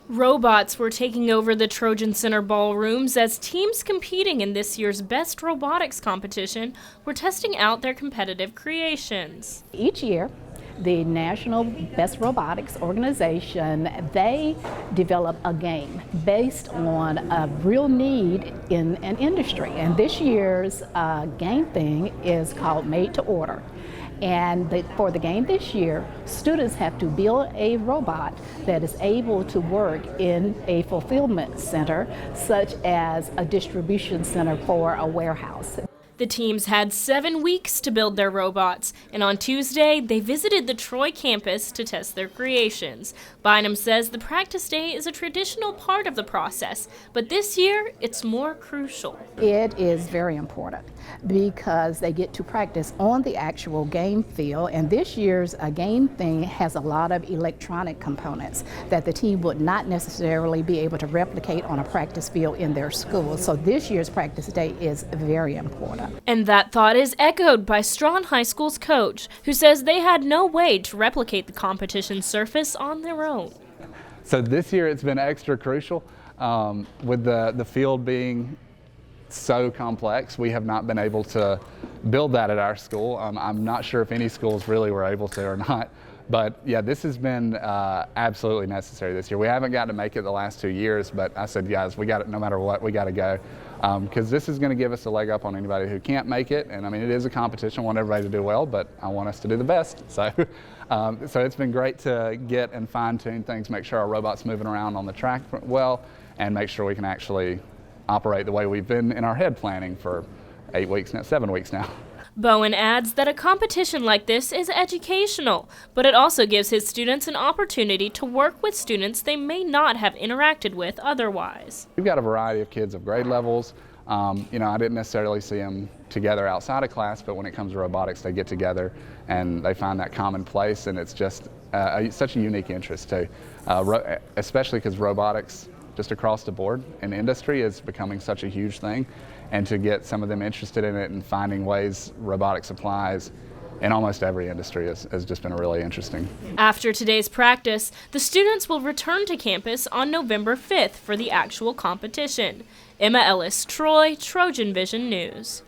Robots were taking over the Trojan Center ballrooms as teams competing in this year's Best Robotics competition were testing out their competitive creations. Each year, the National Best Robotics organization, they develop a game based on a real need in an industry. And this year's game thing is called Made to Order. And for the game this year, students have to build a robot that is able to work in a fulfillment center, such as a distribution center for a warehouse. The teams had 7 weeks to build their robots, and on Tuesday, they visited the Troy campus to test their creations. Bynum says the practice day is a traditional part of the process, but this year, it's more crucial. It is very important because they get to practice on the actual game field, and this year's game thing has a lot of electronic components that the team would not necessarily be able to replicate on a practice field in their school. So this year's practice day is very important. And that thought is echoed by Strawn High School's coach, who says they had no way to replicate the competition surface on their own. So this year it's been extra crucial. With the field being so complex, we have not been able to build that at our school. I'm not sure if any schools really were able to or not. But yeah, this has been absolutely necessary this year. We haven't got to make it the last 2 years, but I said, guys, we got it no matter what, we got to go. Because this is going to give us a leg up on anybody who can't make it. And I mean, it is a competition. I want everybody to do well, but I want us to do the best. So, so it's been great to get and fine-tune things, make sure our robot's moving around on the track well, and make sure we can actually operate the way we've been in our head planning for 8 weeks now, 7 weeks now. Bowen adds that a competition like this is educational, but it also gives his students an opportunity to work with students they may not have interacted with otherwise. We've got a variety of kids of grade levels. You know, I didn't necessarily see them together outside of class, but when it comes to robotics, they get together and they find that common place, and it's just such a unique interest too, especially because robotics just across the board in industry is becoming such a huge thing, and to get some of them interested in it and finding ways robotics applies in almost every industry has just been really interesting. After today's practice, the students will return to campus on November 5th for the actual competition. Emma Ellis, Troy, TrojanVision News.